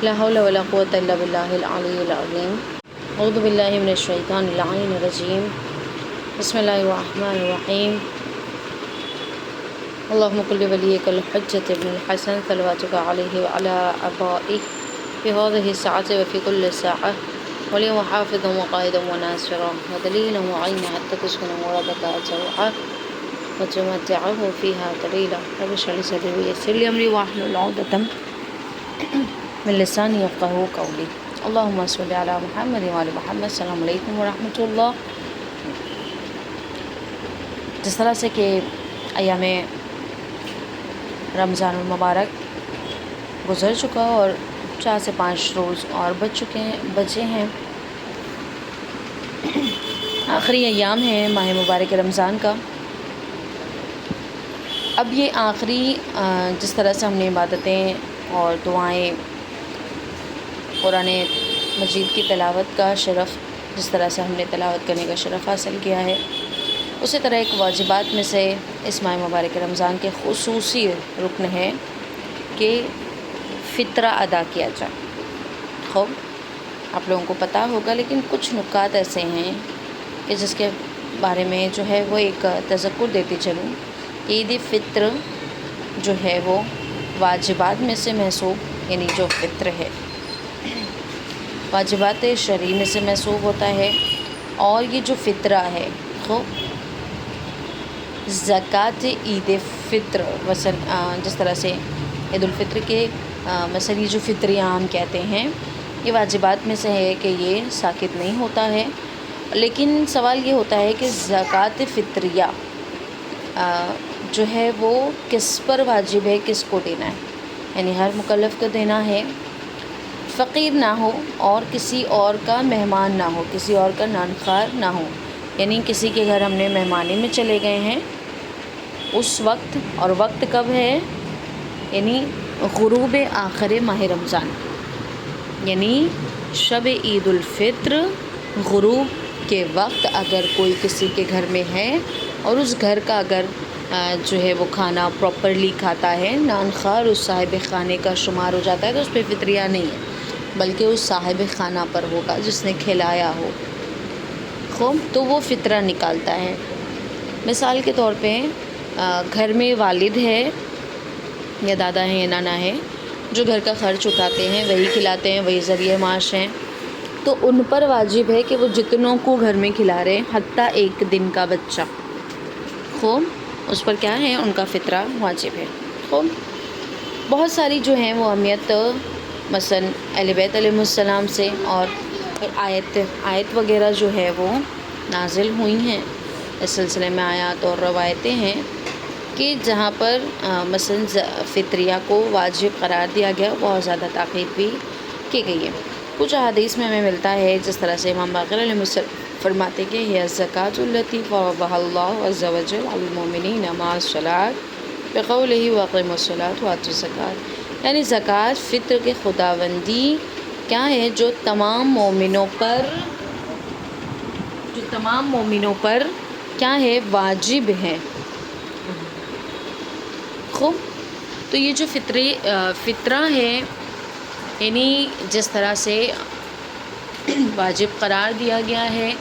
لا حول ولا قوة إلا بالله العلي العظيم. أعوذ بالله من الشيطان اللعين الرجيم. بسم الله الرحمن الرحيم. اللهم كل وليك الحجة ابن الحسن صلواتك عليه وعلى آبائه في هذه الساعة وفي كل ساعة ولي وحافظا وقائدا وناصرا ودليلا وعينا حتى تسكن مرادك جوعا وتمتعه فيها قليلا. رب اشرح لي صدري ويسر لي أمري واحلل عقدة من لساني يفقهوا قولي. اللهم صل على محمد وعلى محمد. السلام علیکم ورحمۃ اللہ. جس طرح سے کہ ایام رمضان المبارک گزر چکا اور 4 سے 5 روز اور بچے ہیں. آخری ایام ہیں ماہ مبارک رمضان کا. اب یہ آخری جس طرح سے ہم نے عبادتیں اور دعائیں قرآن مجید کی تلاوت کا شرف جس طرح سے ہم نے تلاوت کرنے کا شرف حاصل کیا ہے، اسی طرح ایک واجبات میں سے اس ماہ مبارک رمضان کے خصوصی رکن ہے کہ فطرہ ادا کیا جائے. خوب آپ لوگوں کو پتہ ہوگا، لیکن کچھ نکات ایسے ہیں کہ جس کے بارے میں جو ہے وہ ایک تذکر دیتی چلوں. عید فطر جو ہے وہ واجبات میں سے محسوب، یعنی جو فطر ہے واجبات شرعی میں سے محسوب ہوتا ہے. اور یہ جو فطرہ ہے خوب زکوٰۃ عید فطر جس طرح سے عید الفطر کے مثلا یہ جو فطری عام کہتے ہیں، یہ واجبات میں سے ہے کہ یہ ساقط نہیں ہوتا ہے. لیکن سوال یہ ہوتا ہے کہ زکوٰۃ فطریہ جو ہے وہ کس پر واجب ہے، کس کو دینا ہے. یعنی ہر مکلف کو دینا ہے، فقیر نہ ہو اور کسی اور کا مہمان نہ ہو، کسی اور کا نانخوار نہ ہو. یعنی کسی کے گھر ہم نے مہمانی میں چلے گئے ہیں اس وقت، اور وقت کب ہے؟ یعنی غروب آخر ماہ رمضان، یعنی شب عید الفطر غروب کے وقت اگر کوئی کسی کے گھر میں ہے اور اس گھر کا اگر جو ہے وہ کھانا پراپرلی کھاتا ہے، نانخوار اس صاحب خانے کا شمار ہو جاتا ہے، تو اس پہ فطریہ نہیں ہے، بلکہ اس صاحب خانہ پر ہوگا جس نے کھلایا ہو. خوب تو وہ فطرہ نکالتا ہے. مثال کے طور پہ گھر میں والد ہے یا دادا ہے یا نانا ہے جو گھر کا خرچ اٹھاتے ہیں، وہی کھلاتے ہیں، وہی ذریعہ معاش ہیں، تو ان پر واجب ہے کہ وہ جتنوں کو گھر میں کھلا رہے ہیں حتیٰ 1 دن کا بچہ، خوب اس پر کیا ہے، ان کا فطرہ واجب ہے. خوب بہت ساری جو ہیں وہ اہمیت مثلا اہل بیت علیہ السلام سے اور آیت وغیرہ جو ہے وہ نازل ہوئی ہیں. اس سلسلے میں آیات اور روایتیں ہیں کہ جہاں پر مثلا فطریہ کو واجب قرار دیا گیا، بہت زیادہ تاکید بھی کی گئی ہے. کچھ احادیث میں ہمیں ملتا ہے جس طرح سے امام باقر علیہ السلام فرماتے کہ یہ الزکوٰۃ التی فرضها اللہ عز وجل علی المؤمنین مع الصلاۃ بقولہ واقیموا الصلاۃ وآتوا الزکوٰۃ. یعنی زکوٰۃ فطر کے خداوندی کیا ہے جو تمام مومنوں پر کیا ہے، واجب ہے. خوب تو یہ جو فطرہ ہے، یعنی جس طرح سے واجب قرار دیا گیا ہے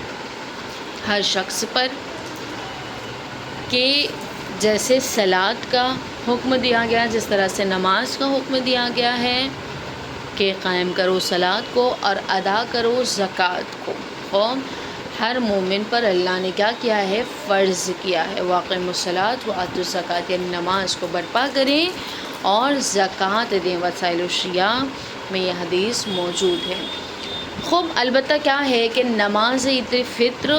ہر شخص پر، کہ جیسے صلاۃ کا حکم دیا گیا، جس طرح سے نماز کا حکم دیا گیا ہے کہ قائم کرو صلاۃ کو اور ادا کرو زکوٰۃ کو. اور ہر مومن پر اللہ نے کیا کیا ہے، فرض کیا ہے. واقیموا الصلاۃ وآتوا الزکوٰۃ، یعنی نماز کو برپا کریں اور زکوٰۃ دیں. وسائل الشیعہ میں یہ حدیث موجود ہے. خوب البتہ کیا ہے کہ نماز عید فطر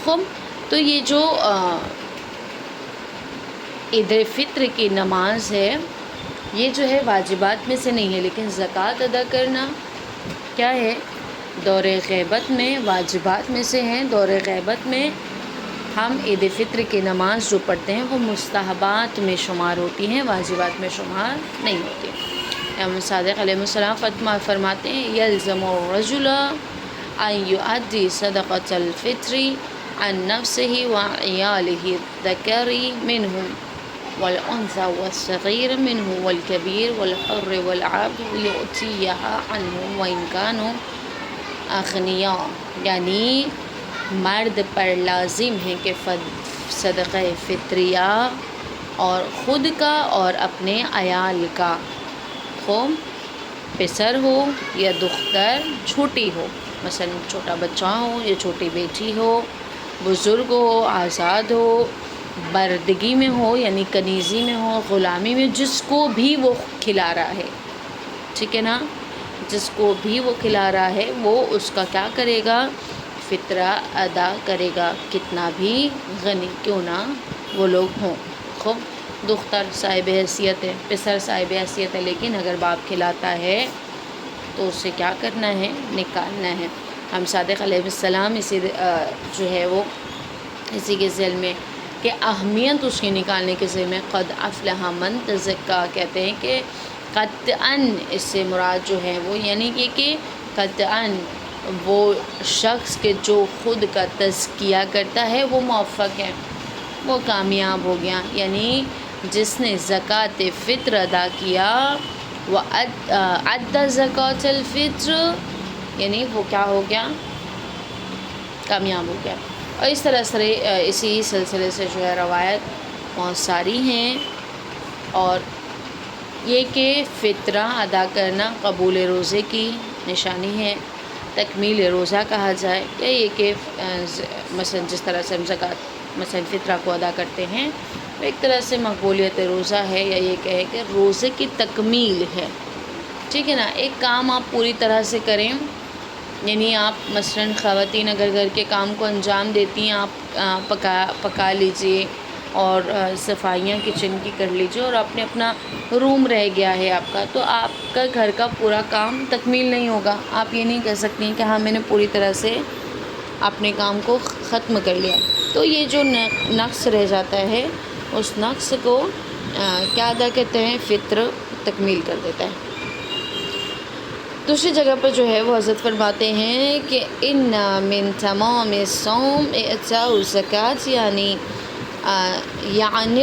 خوب تو یہ جو عید فطر کی نماز ہے یہ جو ہے واجبات میں سے نہیں ہے، لیکن زکوٰۃ ادا کرنا کیا ہے، دور غیبت میں واجبات میں سے ہیں. دور غیبت میں ہم عید فطر کی نماز جو پڑھتے ہیں وہ مستحبات میں شمار ہوتی ہیں، واجبات میں شمار نہیں ہوتی. امام صادق علیہ السلام فرماتے ہیں یلزم الرجل ان یؤدی صدقۃ الفطر عن نفسه وعیالہ الذکر منہم والأنثى والصغير منه والكبير والحر والعبد ليؤتيها عنهم وإن كانوا أغنياء، یعنی مرد پر لازم ہے کہ صدقہ فطریہ اور خود کا اور اپنے عیال کا، خوب پسر ہو یا دختر چھوٹی ہو، مثلا چھوٹا بچہ ہو یا چھوٹی بیٹی ہو، بزرگ ہو، آزاد ہو، بردگی میں ہو یعنی کنیزی میں ہو، غلامی میں، جس کو بھی وہ کھلا رہا ہے، ٹھیک ہے نا، جس کو بھی وہ کھلا رہا ہے وہ اس کا کیا کرے گا؟ فطرہ ادا کرے گا، کتنا بھی غنی کیوں نہ وہ لوگ ہوں۔ خوب دختر صاحب حیثیت ہے، پسر صاحب حیثیت ہے، لیکن اگر باپ کھلاتا ہے تو اسے کیا کرنا ہے؟ نکالنا ہے۔ ہم صادق علیہ السلام اسی جو ہے وہ اسی کے ذیل میں کہ اہمیت اس کی نکالنے کے ذیل میں قد افلح من تزکا کہتے ہیں کہ قطعاً اس سے مراد جو ہے وہ یعنی کہ قطعاً وہ شخص کے جو خود کا تزکیہ کرتا ہے وہ موفق ہے، وہ کامیاب ہو گیا، یعنی جس نے زکوٰۃ فطر ادا کیا وہ ادّى زکوٰۃ الفطر، یعنی وہ کیا ہو گیا؟ کامیاب ہو گیا۔ اور اس طرح سے اسی سلسلے سے جو ہے روایت بہت ساری ہیں، اور یہ کہ فطرہ ادا کرنا قبول روزے کی نشانی ہے، تکمیل روزہ کہا جائے، یا یہ کہ مثلا جس طرح سے ہم زکوٰۃ مثلا فطرہ کو ادا کرتے ہیں وہ ایک طرح سے مقبولیت روزہ ہے، یا یہ کہے کہ روزے کی تکمیل ہے، ٹھیک ہے نا، ایک کام آپ پوری طرح سے کریں، یعنی آپ مثلاً خواتین اگر گھر کے کام کو انجام دیتی ہیں، آپ پکا لیجئے اور صفائیاں کچن کی کر لیجئے، اور اپنا روم رہ گیا ہے آپ کا، تو آپ کا گھر کا پورا کام تکمیل نہیں ہوگا، آپ یہ نہیں کہہ سکتی ہیں کہ ہاں میں نے پوری طرح سے اپنے کام کو ختم کر لیا، تو یہ جو نقص رہ جاتا ہے اس نقص کو کیا ادا کہتے ہیں؟ فطر تکمیل کر دیتا ہے۔ دوسری جگہ پر جو ہے وہ حضرت فرماتے ہیں کہ ان من تمام الصوم اعطاء الزکوٰۃ، یعنی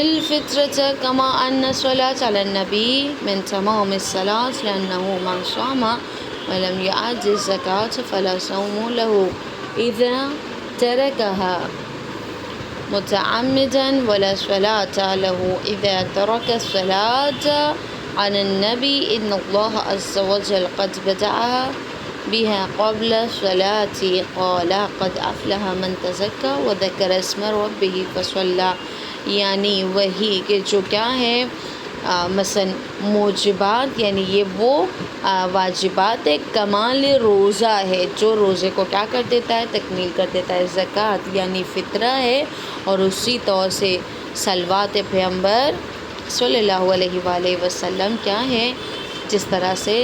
الفطرۃ کما ان الصلاۃ علی النبی من تمام الصلاۃ لأنه من صام ولم يؤد الزکوٰۃ فلا صوم له اذا ترکها متعمدا ولا صلاة له اذا ترك الصلاة عن النبي ان الله عز وجل قد بدأ بها قبل الصلاة قال قد افلح من تزكى وذكر اسم ربه فصلى، یعنی وہی کہ جو کیا ہے مثلا موجبات، یعنی یہ وہ واجبات کمال روزہ ہے جو روزے کو کیا کر دیتا ہے؟ تکمیل کر دیتا ہے۔ زکوٰۃ یعنی فطرہ ہے، اور اسی طور سے صلوات پیغمبر صلی اللہ علیہ وآلہ وسلم کیا ہے؟ جس طرح سے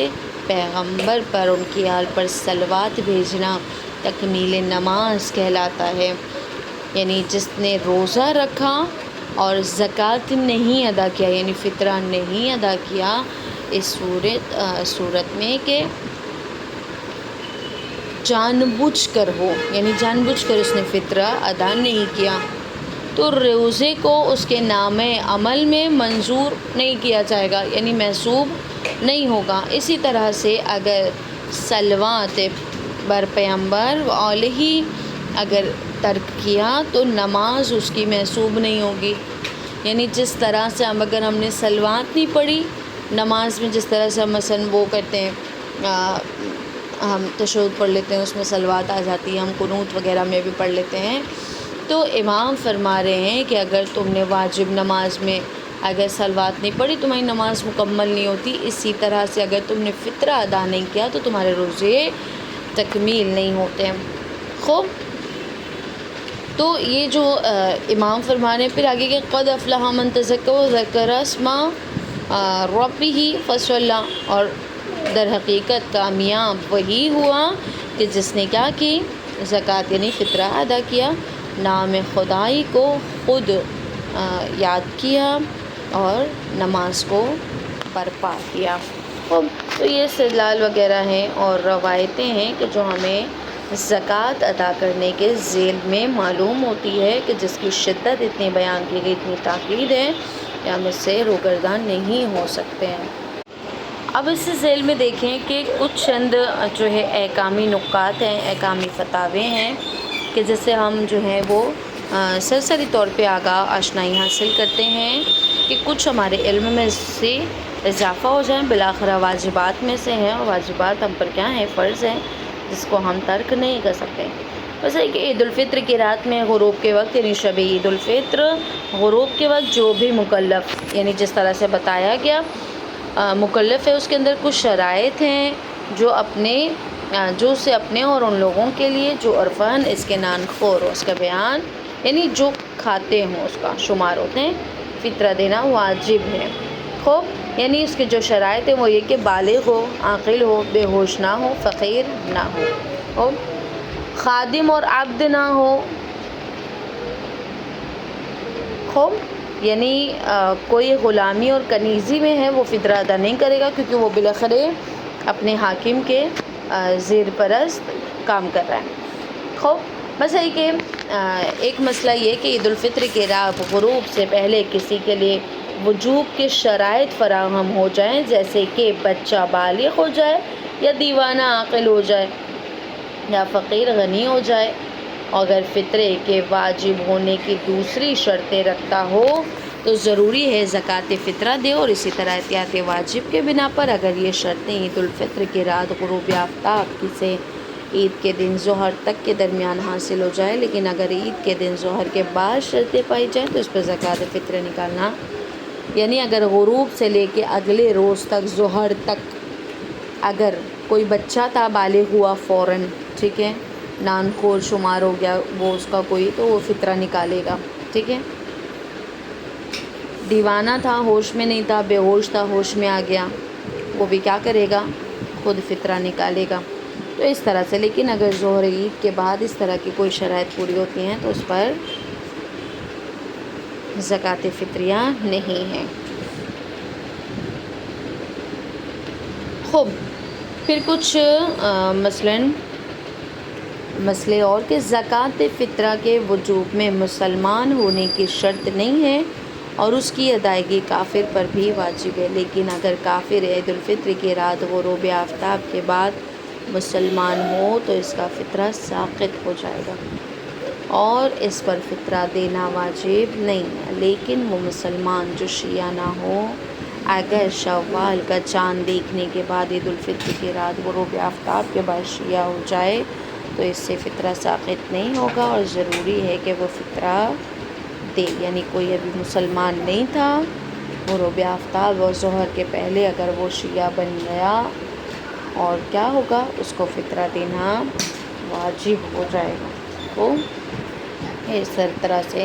پیغمبر پر ان کی آل پر صلوات بھیجنا تکمیل نماز کہلاتا ہے، یعنی جس نے روزہ رکھا اور زکوٰۃ نہیں ادا کیا، یعنی فطرہ نہیں ادا کیا، اس صورت میں کہ جان بوجھ کر ہو، یعنی جان بوجھ کر اس نے فطرہ ادا نہیں کیا، تو روزے کو اس کے نام عمل میں منظور نہیں کیا جائے گا، یعنی محسوب نہیں ہوگا۔ اسی طرح سے اگر صلوات بر پیغمبر و آلہ اگر ترک کیا تو نماز اس کی محسوب نہیں ہوگی، یعنی جس طرح سے اگر ہم نے صلوات نہیں پڑھی نماز میں، جس طرح سے ہم مثلا وہ کرتے ہیں، ہم تشہد پڑھ لیتے ہیں، اس میں صلوات آ جاتی ہے، ہم قنوت وغیرہ میں بھی پڑھ لیتے ہیں، تو امام فرما رہے ہیں کہ اگر تم نے واجب نماز میں اگر صلوات نہیں پڑھی تمہاری نماز مکمل نہیں ہوتی، اسی طرح سے اگر تم نے فطرہ ادا نہیں کیا تو تمہارے روزے تکمیل نہیں ہوتے ہیں۔ خوب، تو یہ جو امام فرما رہے ہیں، پھر آگے کہ قد افلح من تزکى وذکر اسم ربہ فصلی، اور در حقیقت کامیاب وہی ہوا کہ جس نے کیا کی؟ زکوٰۃ یعنی فطرہ ادا کیا، نام خدائی کو خود یاد کیا اور نماز کو برپا کیا۔ تو یہ استدلال وغیرہ ہیں اور روایتیں ہیں کہ جو ہمیں زکوٰۃ ادا کرنے کے ذیل میں معلوم ہوتی ہے، کہ جس کی شدت اتنی بیان کی گئی، اتنی تاکید ہے یا مجھ سے روگردان نہیں ہو سکتے ہیں۔ اب اس ذیل میں دیکھیں کہ کچھ چند جو ہے احکامی نکات ہیں، احکامی فتاوے ہیں کہ جس سے ہم جو ہے وہ سرسری طور پہ آشنائی حاصل کرتے ہیں کہ کچھ ہمارے علم میں سے اضافہ ہو جائیں، بالآخر واجبات میں سے ہیں، اور واجبات ہم پر کیا ہیں، فرض ہیں، جس کو ہم ترک نہیں کر سکتے۔ ویسے کہ عید الفطر کی رات میں غروب کے وقت یعنی شب عید الفطر غروب کے وقت جو بھی مکلف، یعنی جس طرح سے بتایا گیا مکلف ہے، اس کے اندر کچھ شرائط ہیں جو اسے اپنے اور ان لوگوں کے لیے جو عرفان اس کے نان خور ہو، اس کا بیان یعنی جو کھاتے ہوں اس کا شمار ہوتے ہیں، فطرہ دینا واجب ہے۔ خوب یعنی اس کے جو شرائط ہیں وہ یہ کہ بالغ ہو، عاقل ہو، بے ہوش نہ ہو، فقیر نہ ہو، خادم اور عبد نہ ہو۔ خوب یعنی کوئی غلامی اور کنیزی میں ہے وہ فطرہ ادا نہیں کرے گا، کیونکہ وہ بالاخره اپنے حاکم کے زیر پرست کام کر رہا ہے۔ خوب بس ہے کہ ایک مسئلہ یہ کہ عید الفطر کے رات غروب سے پہلے کسی کے لیے وجوب کے شرائط فراہم ہو جائیں، جیسے کہ بچہ بالغ ہو جائے، یا دیوانہ عاقل ہو جائے، یا فقیر غنی ہو جائے۔ اگر فطرے کے واجب ہونے کی دوسری شرطیں رکھتا ہو تو ضروری ہے زکوٰۃ فطرہ دے، اور اسی طرح احتیاط واجب کے بنا پر اگر یہ شرطیں عید الفطر کی رات غروب آفتاب سے عید کے دن ظہر تک کے درمیان حاصل ہو جائے، لیکن اگر عید کے دن ظہر کے بعد شرطیں پائی جائیں تو اس پر زکوٰۃ فطر نکالنا، یعنی اگر غروب سے لے کے اگلے روز تک ظہر تک اگر کوئی بچہ تھا بالغ ہوا فوراً، ٹھیک ہے، نان خور شمار ہو گیا وہ اس کا کوئی، تو وہ فطرہ نکالے گا، ٹھیک ہے۔ دیوانہ تھا، ہوش میں نہیں تھا، بے ہوش تھا، ہوش میں آ گیا، وہ بھی کیا کرے گا، خود فطرہ نکالے گا۔ تو اس طرح سے، لیکن اگر ظہر عید کے بعد اس طرح کی کوئی شرائط پوری ہوتی ہیں تو اس پر زکوٰۃ فطریہ نہیں ہے۔ خوب پھر کچھ مسئلے اور کہ زکوٰۃ فطرہ کے وجوب میں مسلمان ہونے کی شرط نہیں ہے، اور اس کی ادائیگی کافر پر بھی واجب ہے، لیکن اگر کافر عید الفطر کی رات غروب آفتاب کے بعد مسلمان ہو تو اس کا فطرہ ساقط ہو جائے گا، اور اس پر فطرہ دینا واجب نہیں ہے۔ لیکن وہ مسلمان جو شیعہ نہ ہو، اگر شوال کا چاند دیکھنے کے بعد عید الفطر کی رات غروب آفتاب کے بعد شیعہ ہو جائے تو اس سے فطرہ ساقط نہیں ہوگا، اور ضروری ہے کہ وہ فطرہ دے، یعنی کوئی ابھی مسلمان نہیں تھا، غروب آفتاب اور ظہر کے پہلے اگر وہ شیعہ بن گیا، اور کیا ہوگا، اس کو فطرہ دینا واجب ہو جائے گا۔ تو اس طرح سے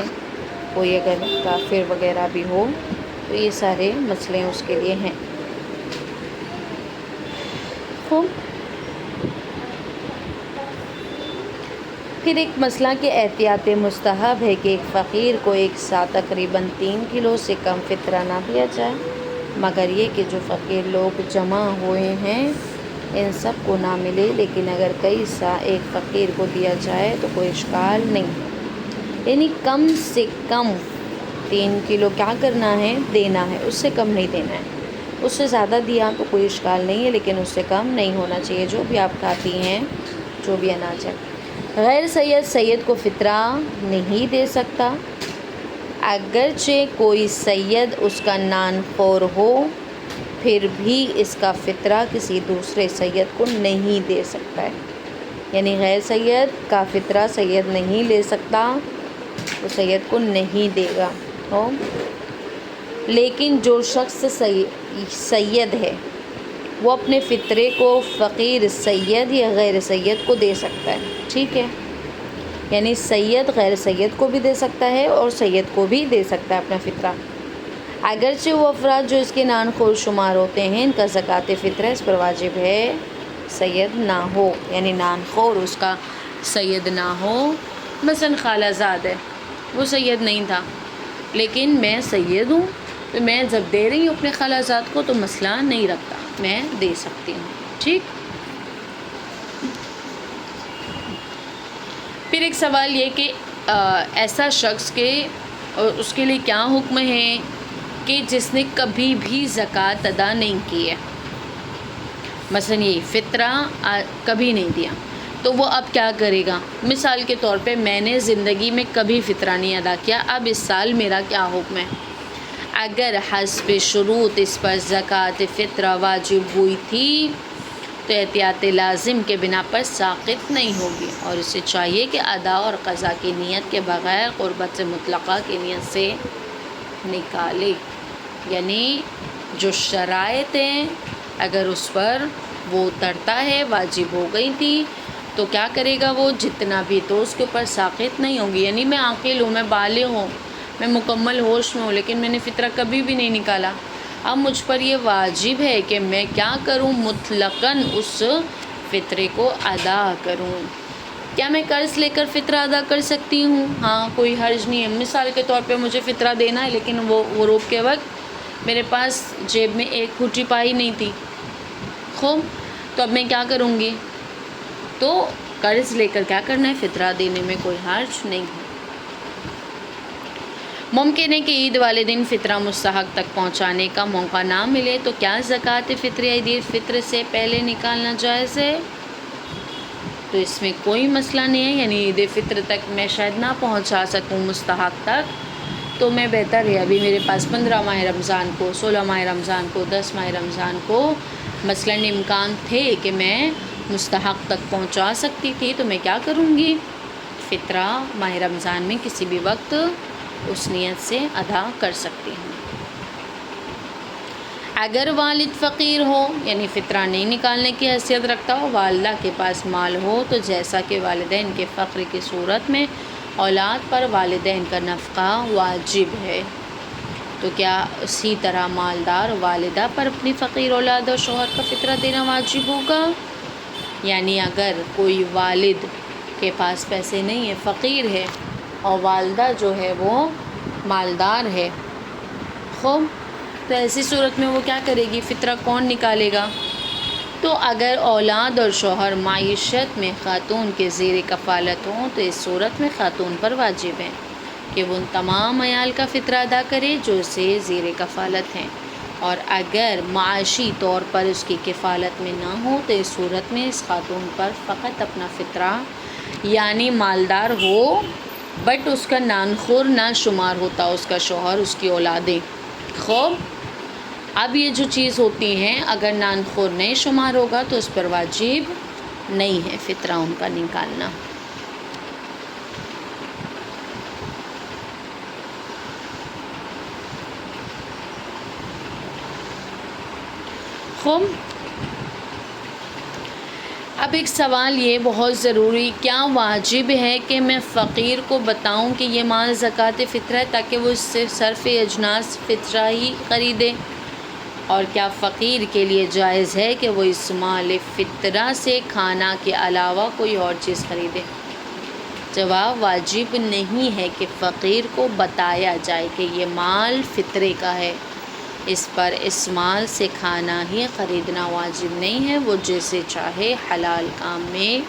کوئی اگر کافر وغیرہ بھی ہو تو یہ سارے مسئلے اس کے لیے ہیں۔ پھر ایک مسئلہ کہ احتیاط مستحب ہے کہ ایک فقیر کو ایک ساتھ تقریباً 3 کلو سے کم فطرہ نہ دیا جائے، مگر یہ کہ جو فقیر لوگ جمع ہوئے ہیں ان سب کو نہ ملے، لیکن اگر کئی سا ایک فقیر کو دیا جائے تو کوئی اشکال نہیں، یعنی کم سے کم 3 کلو کیا کرنا ہے، دینا ہے، اس سے کم نہیں دینا ہے۔ اس سے زیادہ دیا تو کوئی اشکال نہیں ہے، لیکن اس سے کم نہیں ہونا چاہیے۔ جو بھی آپ کھاتی ہیں، جو بھی اناج ہے، غیر سید کو فطرہ نہیں دے سکتا، اگرچہ کوئی سید اس کا نان خور ہو، پھر بھی اس کا فطرہ کسی دوسرے سید کو نہیں دے سکتا ہے، یعنی غیر سید کا فطرہ سید نہیں لے سکتا، تو سید کو نہیں دے گا۔ لیکن جو شخص سید ہے وہ اپنے فطرے کو فقیر سید یا غیر سید کو دے سکتا ہے، ٹھیک ہے، یعنی سید غیر سید کو بھی دے سکتا ہے اور سید کو بھی دے سکتا ہے اپنا فطرہ، اگرچہ وہ افراد جو اس کے نان خور شمار ہوتے ہیں ان کا زکوٰۃ فطرہ اس پر واجب ہے، سید نہ ہو، یعنی نان خور اس کا سید نہ ہو۔ مثلا خالہ زاد ہے، وہ سید نہیں تھا، لیکن میں سید ہوں تو میں جب دے رہی ہوں اپنے خالہ زاد کو تو مسئلہ نہیں رکھتا، میں دے سکتی ہوں، ٹھیک۔ پھر ایک سوال یہ کہ ایسا شخص کے اس کے لیے کیا حکم ہے کہ جس نے کبھی بھی زکوٰۃ ادا نہیں کی ہے، مثلاً یہ فطرہ کبھی نہیں دیا، تو وہ اب کیا کرے گا؟ مثال کے طور پہ میں نے زندگی میں کبھی فطرہ نہیں ادا کیا، اب اس سال میرا کیا حکم ہے؟ اگر حسب شروط اس پر زکوٰۃ فطرہ واجب ہوئی تھی تو احتیاط لازم کے بنا پر ساقط نہیں ہوگی، اور اسے چاہیے کہ ادا اور قضا کی نیت کے بغیر قربت مطلقہ کی نیت سے نکالے۔ یعنی جو شرائط ہیں اگر اس پر وہ اترتا ہے، واجب ہو گئی تھی، تو کیا کرے گا وہ؟ جتنا بھی تو اس کے اوپر ساقط نہیں ہوگی۔ یعنی میں عاقل ہوں، میں بالغ ہوں، میں مکمل ہوش میں ہوں، لیکن میں نے فطرہ کبھی بھی نہیں نکالا، اب مجھ پر یہ واجب ہے کہ میں کیا کروں؟ مطلقاً اس فطرے کو ادا کروں۔ کیا میں قرض لے کر فطرہ ادا کر سکتی ہوں؟ ہاں، کوئی حرج نہیں ہے۔ مثال کے طور پہ مجھے فطرہ دینا ہے، لیکن وہ روب کے وقت میرے پاس جیب میں 1 پھوٹی پائی نہیں تھی، خوب، تو اب میں کیا کروں گی؟ تو قرض لے کر کیا کرنا ہے؟ فطرہ دینے میں کوئی حرج نہیں ہے۔ ممکن ہے کہ عید والے دن فطرہ مستحق تک پہنچانے کا موقع نہ ملے، تو کیا زکوٰۃ فطر عید الفطر سے پہلے نکالنا جائز ہے؟ تو اس میں کوئی مسئلہ نہیں ہے، یعنی عید فطر تک میں شاید نہ پہنچا سکوں مستحق تک، تو میں بہتر ہے ابھی میرے پاس 15 ماہ رمضان کو، 16 ماہ رمضان کو، 10 ماہ رمضان کو مثلاً امکان تھے کہ میں مستحق تک پہنچا سکتی تھی، تو میں کیا کروں گی؟ فطرہ ماہ رمضان میں کسی بھی وقت اس نیت سے ادا کر سکتی ہوں۔ اگر والد فقیر ہو، یعنی فطرہ نہیں نکالنے کی حیثیت رکھتا ہو، والدہ کے پاس مال ہو، تو جیسا کہ والدین کے فقر کی صورت میں اولاد پر والدین کا نفقہ واجب ہے، تو کیا اسی طرح مالدار والدہ پر اپنی فقیر اولاد اور شوہر کا فطرہ دینا واجب ہوگا؟ یعنی اگر کوئی والد کے پاس پیسے نہیں ہے، فقیر ہے، اور والدہ جو ہے وہ مالدار ہے، خوب، تو ایسی صورت میں وہ کیا کرے گی؟ فطرہ کون نکالے گا؟ تو اگر اولاد اور شوہر معیشت میں خاتون کے زیر کفالت ہوں، تو اس صورت میں خاتون پر واجب ہے کہ وہ ان تمام عیال کا فطرہ ادا کرے جو اسے زیر کفالت ہیں، اور اگر معاشی طور پر اس کی کفالت میں نہ ہو، تو اس صورت میں اس خاتون پر فقط اپنا فطرہ، یعنی مالدار ہو بٹ اس کا نان خور نہ شمار ہوتا، اس کا شوہر، اس کی اولادیں، خوب، اب یہ جو چیز ہوتی ہیں اگر نان خور نہیں شمار ہوگا تو اس پر واجب نہیں ہے فطرہ ان کا نکالنا۔ خوب، اب ایک سوال یہ بہت ضروری، کیا واجب ہے کہ میں فقیر کو بتاؤں کہ یہ مال زکوٰۃ فطرہ ہے تاکہ وہ اس سے صرف اجناس فطرہ ہی خریدے؟ اور کیا فقیر کے لیے جائز ہے کہ وہ اس مال فطرہ سے کھانا کے علاوہ کوئی اور چیز خریدے؟ جواب، واجب نہیں ہے کہ فقیر کو بتایا جائے کہ یہ مال فطرے کا ہے، اس پر اس مال سے کھانا ہی خریدنا واجب نہیں ہے، وہ جیسے چاہے حلال کام میں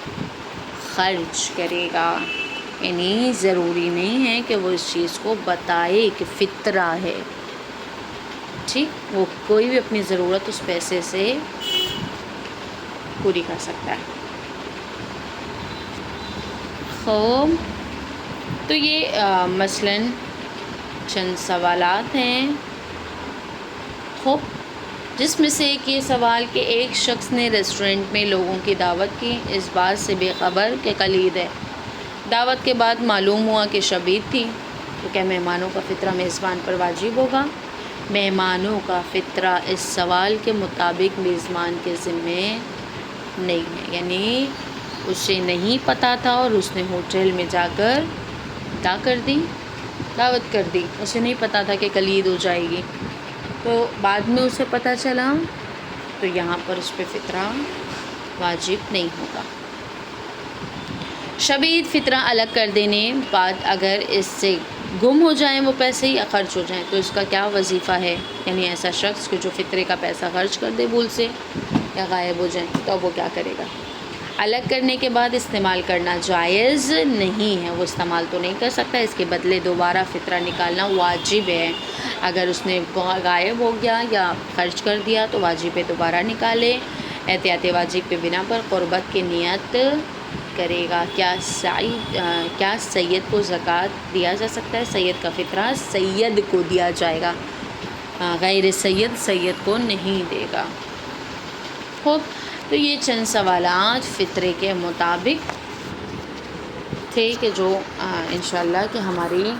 خرچ کرے گا، یعنی ضروری نہیں ہے کہ وہ اس چیز کو بتائے کہ فطرہ ہے، ٹھیک، وہ کوئی بھی اپنی ضرورت اس پیسے سے پوری کر سکتا ہے۔ خوب، تو یہ مثلاً چند سوالات ہیں، خوب، جس میں سے ایک یہ سوال کہ ایک شخص نے ریسٹورنٹ میں لوگوں کی دعوت کی، اس بات سے بے خبر کہ کل عید ہے، دعوت کے بعد معلوم ہوا کہ شب عید تھی، تو کیا مہمانوں کا فطرہ میزبان پر واجب ہوگا؟ مہمانوں کا فطرہ اس سوال کے مطابق میزبان کے ذمے نہیں ہے، یعنی اسے نہیں پتہ تھا اور اس نے ہوٹل میں جا کر کیا کر دی؟ دعوت کر دی، اسے نہیں پتہ تھا کہ کل عید ہو جائے گی، تو بعد میں اسے پتہ چلا، تو یہاں پر اس پہ فطرہ واجب نہیں ہوگا۔ شب عید فطرہ الگ کر دینے بعد اگر اس سے گم ہو جائیں وہ پیسے یا خرچ ہو جائیں تو اس کا کیا وظیفہ ہے؟ یعنی ایسا شخص کہ جو فطرے کا پیسہ خرچ کر دے بھول سے یا غائب ہو جائیں تو اب وہ کیا کرے گا؟ الگ کرنے کے بعد استعمال کرنا جائز نہیں ہے، وہ استعمال تو نہیں کر سکتا، اس کے بدلے دوبارہ فطرہ نکالنا واجب ہے۔ اگر اس نے غائب ہو گیا یا خرچ کر دیا تو واجب پہ دوبارہ نکالے. احتیاط واجب پہ بنا پر قربت کی نیت کرے گا. کیا سید کو زکوٰۃ دیا جا سکتا ہے؟ سید کا فطرہ سید کو دیا جائے گا، غیر سید کو نہیں دے گا. خوب، تو یہ چند سوالات فطرے کے مطابق تھے کہ جو انشاءاللہ کہ ہماری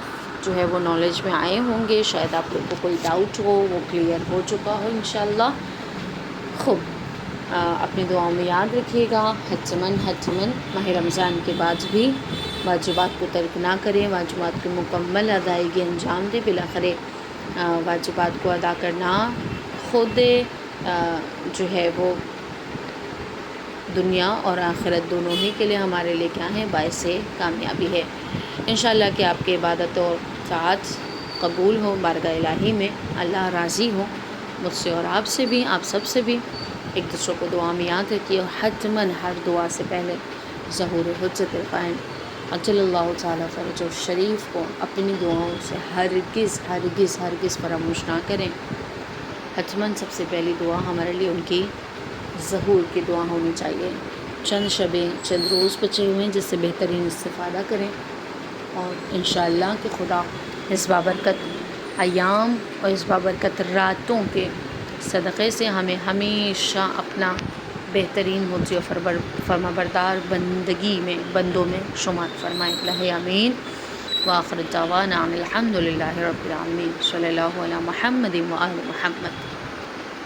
جو ہے وہ نالج میں آئے ہوں گے. شاید آپ لوگ کو کوئی ڈاؤٹ ہو وہ کلیئر ہو چکا ہو انشاءاللہ. خوب، اپنی دعاؤں میں یاد رکھیے گا. حتماً ماہ رمضان کے بعد بھی واجبات کو ترک نہ کریں، واجبات کی مکمل ادائیگی انجام دیں. بالآخر واجبات کو ادا کرنا خود جو ہے وہ دنیا اور آخرت دونوں ہی کے لیے ہمارے لیے کیا ہے، باعث کامیابی ہے. انشاءاللہ کہ آپ کے عبادت اور طاعت قبول ہو بارگاہ الہی میں، اللہ راضی ہو مجھ سے اور آپ سے بھی، آپ سب سے بھی. ایک دوسرے کو دعا میں یاد رکھیے اور حتماً ہر دعا سے پہلے ظہور حجت القائم عجل اللہ تعالیٰ فرجہ شریف کو اپنی دعاؤں سے ہرگز فراموش نہ کریں. حتماً سب سے پہلی دعا ہمارے لیے ان کی ظہور کی دعا ہونی چاہیے. چند شبیں، چند روز بچے ہوئے ہیں جس سے بہترین استفادہ کریں، اور انشاءاللہ کہ خدا اس بابرکت ایام اور اس بابرکت راتوں کے صدقے سے ہمیں ہمیشہ اپنا بہترین مطیع و فرما بردار بندوں میں شمار فرمائے. الہ آمین. وآخر دعوانا الحمد للہ رب العالمین. صلی اللہ علی محمد و آل محمد.